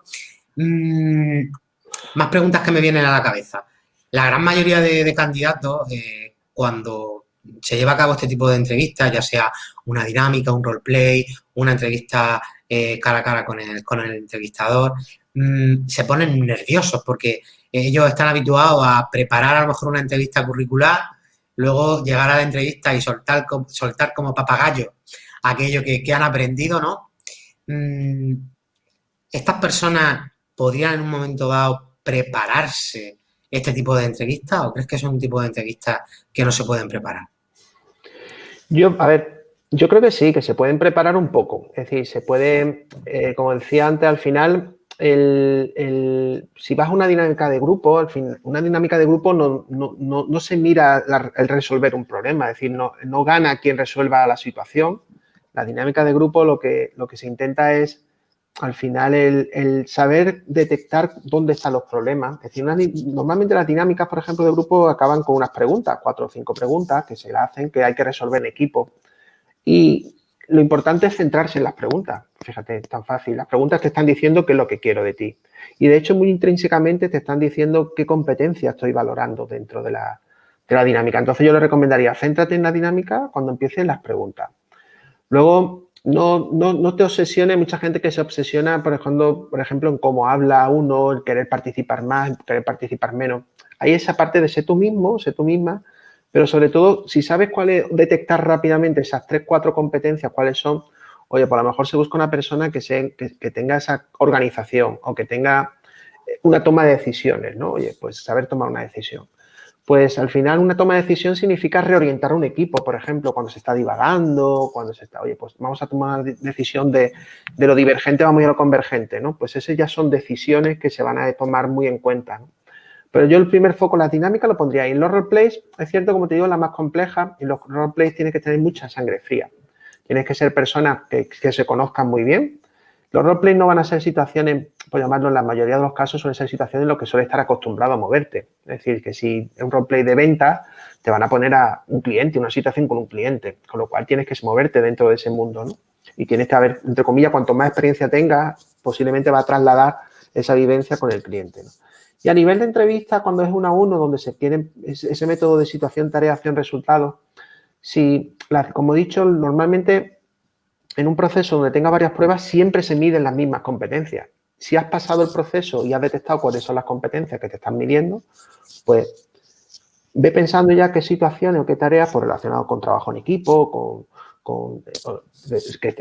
Más preguntas que me vienen a la cabeza. La gran mayoría de candidatos, cuando se lleva a cabo este tipo de entrevistas, ya sea una dinámica, un roleplay, una entrevista cara a cara con el entrevistador, se ponen nerviosos porque ellos están habituados a preparar a lo mejor una entrevista curricular, luego llegar a la entrevista y soltar como papagayo aquello que han aprendido, ¿no? Estas personas podrían en un momento dado prepararse este tipo de entrevistas o crees que son un tipo de entrevistas que no se pueden preparar? A ver, yo creo que sí, que se pueden preparar un poco. Es decir, se puede, como decía antes, al final, si vas a una dinámica de grupo, al fin, una dinámica de grupo no se mira el resolver un problema, es decir, no gana quien resuelva la situación. La dinámica de grupo lo que se intenta es, al final, el saber detectar dónde están los problemas. Es decir, normalmente las dinámicas, por ejemplo, de grupo acaban con unas preguntas, 4 o 5 preguntas que se le hacen, que hay que resolver en equipo. Y lo importante es centrarse en las preguntas. Fíjate, es tan fácil. Las preguntas te están diciendo qué es lo que quiero de ti. Y, de hecho, muy intrínsecamente te están diciendo qué competencias estoy valorando dentro de la dinámica. Entonces, yo le recomendaría, céntrate en la dinámica cuando empiecen las preguntas. Luego, no te obsesiones. Mucha gente que se obsesiona, por ejemplo, en cómo habla uno, el querer participar más, el querer participar menos. Hay esa parte de ser tú mismo, ser tú misma, pero sobre todo, si sabes detectar rápidamente esas 3, 4 competencias, cuáles son, oye, pues a lo mejor se busca una persona que tenga esa organización o que tenga una toma de decisiones, ¿no? Oye, pues saber tomar una decisión. Pues al final una toma de decisión significa reorientar un equipo, por ejemplo, cuando se está divagando, cuando se está, oye, pues vamos a tomar una decisión de lo divergente, vamos a ir a lo convergente, ¿no? Pues esas ya son decisiones que se van a tomar muy en cuenta, ¿no? Pero yo el primer foco, la dinámica, lo pondría ahí. En los roleplays, es cierto, como te digo, la más compleja, y los roleplays tienes que tener mucha sangre fría. Tienes que ser personas que se conozcan muy bien. Los roleplays no van a ser situaciones, por llamarlo, en la mayoría de los casos suelen ser situaciones en las que suele estar acostumbrado a moverte. Es decir, que si es un roleplay de venta, te van a poner a un cliente, una situación con un cliente, con lo cual tienes que moverte dentro de ese mundo, ¿no? Y tienes que haber, entre comillas, cuanto más experiencia tengas, posiblemente va a trasladar esa vivencia con el cliente, ¿no? Y a nivel de entrevista, cuando es 1 a 1, donde se quieren ese método de situación, tarea, acción, resultado, si, como he dicho, normalmente en un proceso donde tenga varias pruebas siempre se miden las mismas competencias. Si has pasado el proceso y has detectado cuáles son las competencias que te están midiendo, pues ve pensando ya qué situaciones o qué tareas pues, relacionadas con trabajo en equipo,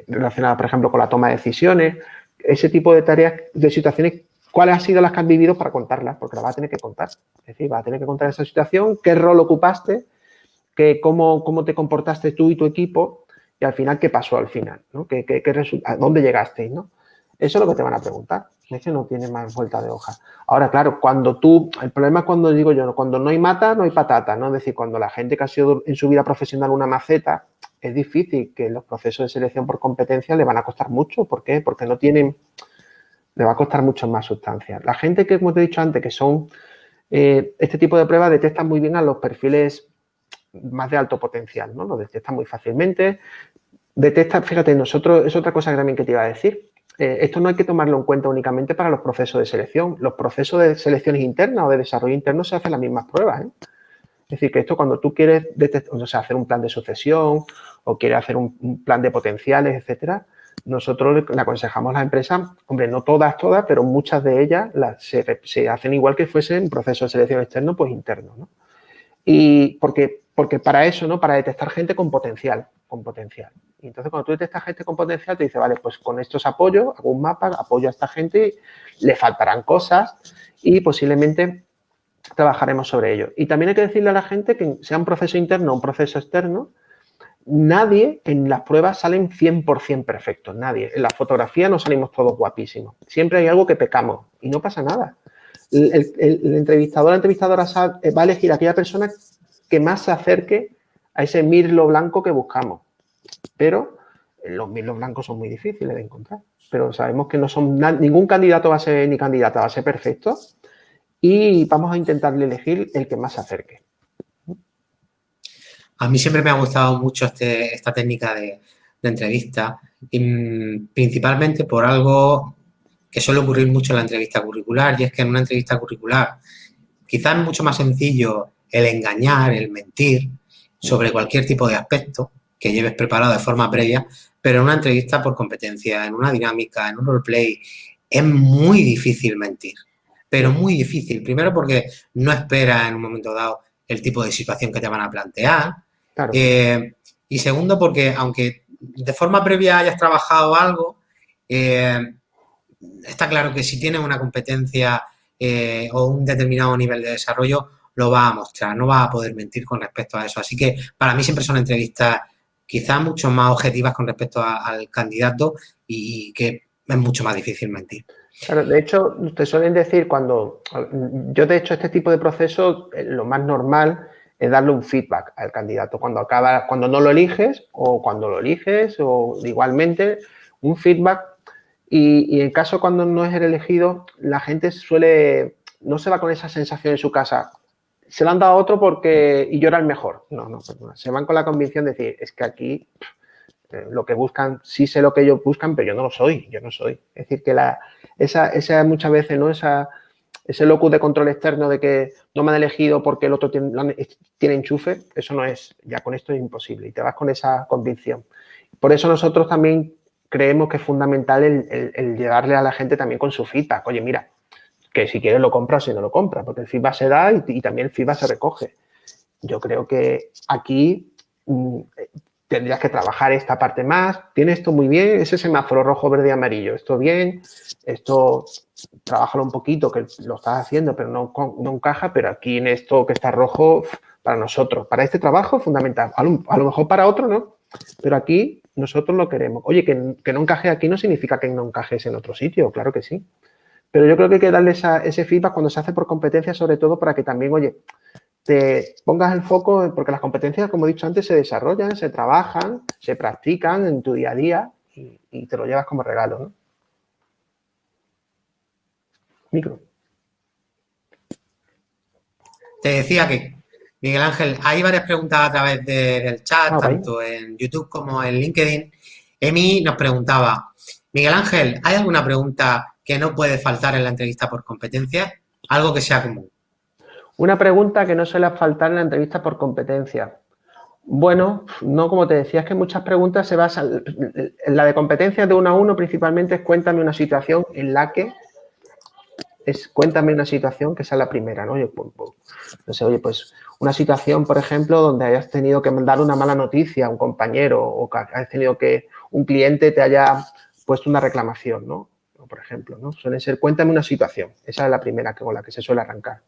relacionadas, por ejemplo, con la toma de decisiones, ese tipo de tareas, de situaciones, cuáles han sido las que has vivido para contarlas, porque las vas a tener que contar. Es decir, vas a tener que contar esa situación, qué rol ocupaste, cómo te comportaste tú y tu equipo y al final qué pasó al final, ¿no? ¿A dónde llegasteis, ¿no? Eso es lo que te van a preguntar. Es que no tiene más vuelta de hoja. Ahora, claro, el problema es cuando digo yo, cuando no hay mata, no hay patata, ¿no? Es decir, cuando la gente que ha sido en su vida profesional una maceta, es difícil que los procesos de selección por competencia le van a costar mucho. ¿Por qué? Porque le va a costar mucho más sustancia. La gente que, como te he dicho antes, que son este tipo de pruebas detectan muy bien a los perfiles más de alto potencial, ¿no? Lo detectan muy fácilmente. Fíjate, nosotros, es otra cosa también que te iba a decir. Esto no hay que tomarlo en cuenta únicamente para los procesos de selección. Los procesos de selecciones internas o de desarrollo interno se hacen las mismas pruebas, ¿eh? Es decir, que esto cuando tú quieres hacer un plan de sucesión o quieres hacer un plan de potenciales, etcétera, nosotros le aconsejamos a las empresas, hombre, no todas, pero muchas de ellas se hacen igual que fuese un proceso de selección externo, pues interno, ¿no? Y porque para eso, ¿no? Para detectar gente con potencial. Y entonces, cuando tú detectas gente con potencial, te dice, vale, pues con estos apoyo, hago un mapa, apoyo a esta gente, le faltarán cosas y posiblemente trabajaremos sobre ello. Y también hay que decirle a la gente que sea un proceso interno o un proceso externo, nadie en las pruebas salen 100% perfectos, nadie. En la fotografía no salimos todos guapísimos. Siempre hay algo que pecamos y no pasa nada. El entrevistador, la entrevistadora va a elegir a aquella persona que más se acerque a ese mirlo blanco que buscamos. Pero los mirlos blancos son muy difíciles de encontrar. Pero sabemos que ningún candidato va a ser, ni candidata va a ser perfecto y vamos a intentar elegir el que más se acerque. A mí siempre me ha gustado mucho esta técnica de entrevista, principalmente por algo que suele ocurrir mucho en la entrevista curricular, y es que en una entrevista curricular quizás es mucho más sencillo el engañar, el mentir sobre cualquier tipo de aspecto que lleves preparado de forma previa, pero en una entrevista por competencia, en una dinámica, en un roleplay, es muy difícil mentir, pero muy difícil. Primero porque no esperas en un momento dado el tipo de situación que te van a plantear. Claro. Y segundo porque aunque de forma previa hayas trabajado algo, está claro que si tienes una competencia o un determinado nivel de desarrollo, lo va a mostrar, no va a poder mentir con respecto a eso. Así que para mí siempre son entrevistas quizás mucho más objetivas con respecto al candidato y que es mucho más difícil mentir. Claro, de hecho, te suelen decir yo de hecho este tipo de procesos, lo más normal es darle un feedback al candidato cuando no lo eliges o cuando lo eliges o igualmente un feedback y en caso cuando no es el elegido, la gente no se va con esa sensación en su casa, se lo han dado a otro y yo era el mejor. No, perdona. Se van con la convicción de decir, es que aquí lo que buscan, sí sé lo que ellos buscan, pero yo no soy. Es decir, que esa muchas veces, ¿no? Ese locus de control externo de que no me han elegido porque el otro tiene enchufe, eso no es, ya con esto es imposible y te vas con esa convicción. Por eso nosotros también creemos que es fundamental el llegarle a la gente también con su feedback. Oye, mira, que si quieres lo compras o si no lo compras, porque el feedback se da y también el feedback se recoge. Yo creo que aquí tendrías que trabajar esta parte más, tiene esto muy bien, ese semáforo rojo, verde y amarillo, esto bien, esto trabájalo un poquito, que lo estás haciendo, pero no encaja, pero aquí en esto que está rojo, para nosotros, para este trabajo es fundamental, a lo mejor para otro no, pero aquí nosotros lo queremos. Oye, que no encaje aquí no significa que no encajes en otro sitio, claro que sí. Pero yo creo que hay que darle ese feedback cuando se hace por competencia, sobre todo para que también, oye, te pongas el foco, porque las competencias, como he dicho antes, se desarrollan, se trabajan, se practican en tu día a día y te lo llevas como regalo, ¿no? Micro. Te decía que, Miguel Ángel, hay varias preguntas a través del chat, tanto en YouTube como en LinkedIn. Emi nos preguntaba, Miguel Ángel, ¿hay alguna pregunta que no puede faltar en la entrevista por competencia? Algo que sea común. Una pregunta que no suele faltar en la entrevista por competencia. Bueno, no, como te decía, es que muchas preguntas se basan, en la de competencias de 1 a 1 principalmente es cuéntame una situación en la que, cuéntame una situación que sea la primera, ¿no? No sé, oye, pues una situación, por ejemplo, donde hayas tenido que mandar una mala noticia a un compañero o que hayas tenido que un cliente te haya puesto una reclamación, ¿no? Por ejemplo, ¿no? Suele ser, cuéntame una situación. Esa es la primera con la que se suele arrancar.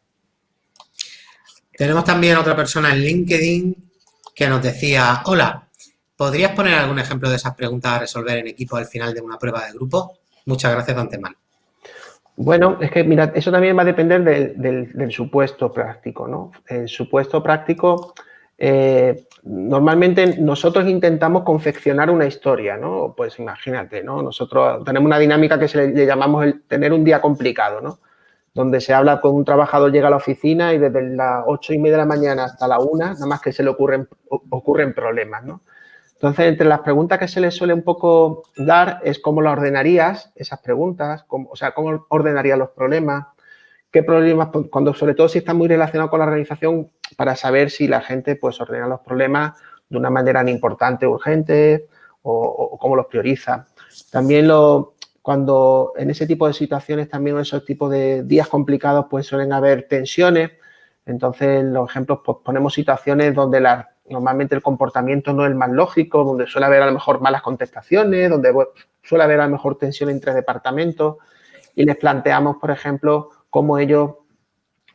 Tenemos también otra persona en LinkedIn que nos decía, hola, ¿podrías poner algún ejemplo de esas preguntas a resolver en equipo al final de una prueba de grupo? Muchas gracias de antemano. Bueno, es que, mira, eso también va a depender del supuesto práctico, ¿no? El supuesto práctico, normalmente nosotros intentamos confeccionar una historia, ¿no? Pues imagínate, ¿no? Nosotros tenemos una dinámica que le llamamos el tener un día complicado, ¿no? Donde se habla con un trabajador, llega a la oficina y desde las 8:30 de la mañana hasta la 1, nada más que se le ocurren problemas, ¿no? Entonces, entre las preguntas que se le suele un poco dar es cómo las ordenarías, esas preguntas, cómo ordenarías los problemas, qué problemas, cuando sobre todo si está muy relacionado con la organización, para saber si la gente pues ordena los problemas de una manera importante, urgente o cómo los prioriza. También cuando en ese tipo de situaciones, también en esos tipos de días complicados, pues suelen haber tensiones. Entonces, en los ejemplos, pues ponemos situaciones donde normalmente el comportamiento no es el más lógico, donde suele haber a lo mejor malas contestaciones, donde suele haber a lo mejor tensión entre departamentos y les planteamos, por ejemplo, cómo ellos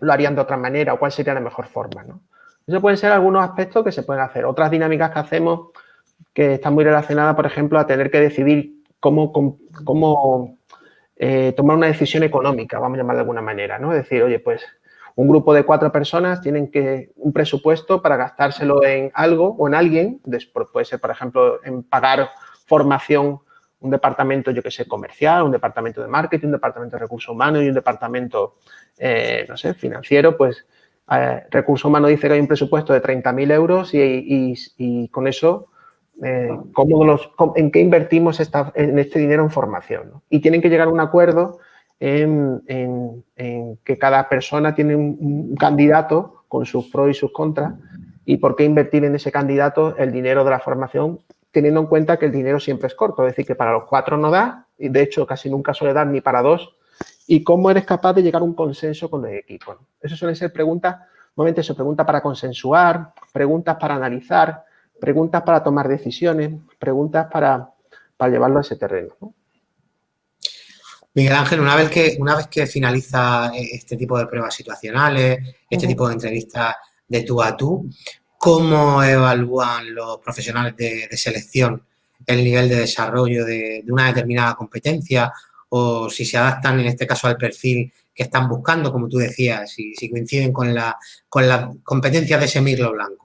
lo harían de otra manera o cuál sería la mejor forma, ¿no? Eso pueden ser algunos aspectos que se pueden hacer. Otras dinámicas que hacemos que están muy relacionadas, por ejemplo, a tener que decidir cómo tomar una decisión económica, vamos a llamar de alguna manera, ¿no? Es decir, oye, pues un grupo de 4 personas tienen un presupuesto para gastárselo en algo o en alguien, puede ser, por ejemplo, en pagar formación, un departamento, yo que sé, comercial, un departamento de marketing, un departamento de recursos humanos y un departamento, no sé, financiero, pues recursos humanos dice que hay un presupuesto de 30.000 euros y con eso, ¿en qué invertimos en este dinero en formación? ¿No? Y tienen que llegar a un acuerdo en que cada persona tiene un candidato con sus pros y sus contras y por qué invertir en ese candidato el dinero de la formación, teniendo en cuenta que el dinero siempre es corto, es decir, que para los 4 no da y de hecho casi nunca suele dar ni para 2 y cómo eres capaz de llegar a un consenso con el equipo. ¿No? Eso suelen ser preguntas, normalmente se pregunta para consensuar, preguntas para analizar, preguntas para tomar decisiones, preguntas para llevarlo a ese terreno, ¿no? Miguel Ángel, una vez que finaliza este tipo de pruebas situacionales, este tipo de entrevistas de tú a tú, ¿cómo evalúan los profesionales de selección el nivel de desarrollo de una determinada competencia o si se adaptan en este caso al perfil que están buscando, como tú decías, si coinciden con las competencias de ese mirlo blanco?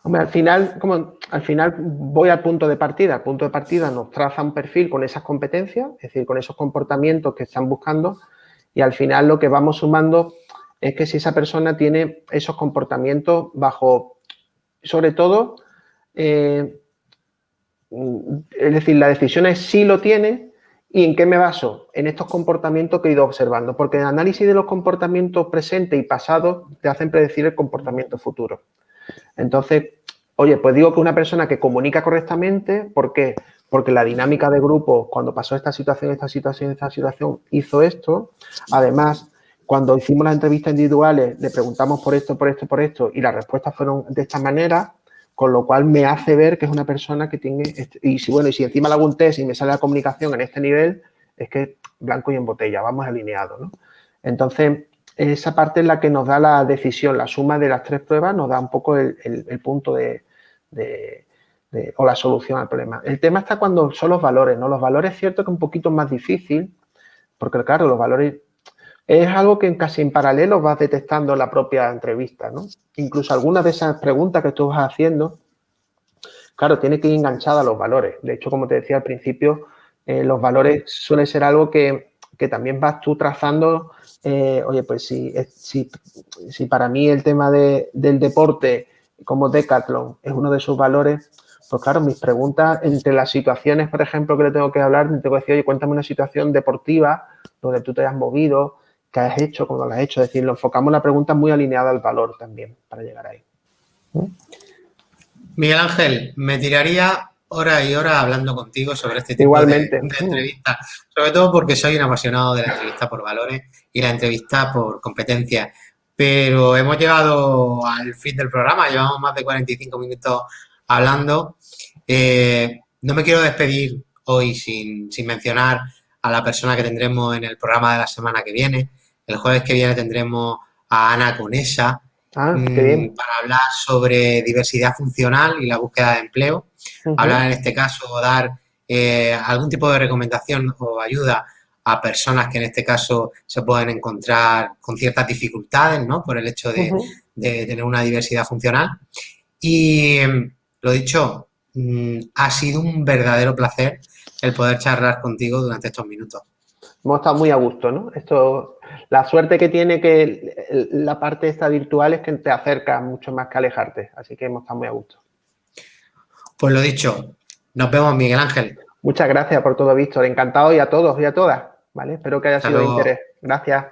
Hombre, al final voy al punto de partida. El punto de partida nos traza un perfil con esas competencias, es decir, con esos comportamientos que están buscando y al final lo que vamos sumando es que si esa persona tiene esos comportamientos bajo, sobre todo, es decir, la decisión es si lo tiene y en qué me baso, en estos comportamientos que he ido observando, porque el análisis de los comportamientos presentes y pasados te hacen predecir el comportamiento futuro. Entonces, oye, pues digo que una persona que comunica correctamente, ¿por qué? Porque la dinámica de grupo, cuando pasó esta situación, hizo esto. Además, cuando hicimos las entrevistas individuales, le preguntamos por esto y las respuestas fueron de esta manera, con lo cual me hace ver que es una persona que tiene, y si encima le hago un test y me sale la comunicación en este nivel, es que blanco y en botella, vamos alineados, ¿no? Entonces, esa parte es la que nos da la decisión, la suma de las 3 pruebas nos da un poco el punto o la solución al problema. El tema está cuando son los valores, ¿no? Los valores es cierto que es un poquito más difícil, porque claro, los valores es algo que casi en paralelo vas detectando en la propia entrevista, ¿no? Incluso algunas de esas preguntas que tú vas haciendo, claro, tiene que ir enganchada a los valores. De hecho, como te decía al principio, los valores suelen ser algo que también vas tú trazando. Oye, pues si para mí el tema del deporte como Decathlon es uno de sus valores, pues claro, mis preguntas entre las situaciones, por ejemplo, que le tengo que hablar, te tengo que decir, oye, cuéntame una situación deportiva donde tú te hayas movido, qué has hecho, cómo lo has hecho. Es decir, lo enfocamos la pregunta muy alineada al valor también para llegar ahí. Miguel Ángel, me tiraría horas y horas hablando contigo sobre este tipo Igualmente. de entrevistas, sobre todo porque soy un apasionado de la entrevista por valores y la entrevista por competencias. Pero hemos llegado al fin del programa, llevamos más de 45 minutos hablando. No me quiero despedir hoy sin mencionar a la persona que tendremos en el programa de la semana que viene. El jueves que viene tendremos a Ana Conesa, Qué bien. para hablar sobre diversidad funcional y la búsqueda de empleo. Hablar en este caso, dar algún tipo de recomendación o ayuda a personas que en este caso se pueden encontrar con ciertas dificultades, ¿no? Por el hecho de tener una diversidad funcional. Y lo dicho, ha sido un verdadero placer el poder charlar contigo durante estos minutos. Hemos estado muy a gusto, ¿no? La suerte que tiene que la parte esta virtual es que te acerca mucho más que alejarte. Así que hemos estado muy a gusto. Pues lo dicho, nos vemos, Miguel Ángel. Muchas gracias por todo, Víctor. Encantado y a todos y a todas, ¿vale? Espero que haya Hasta sido de luego. interés. Gracias.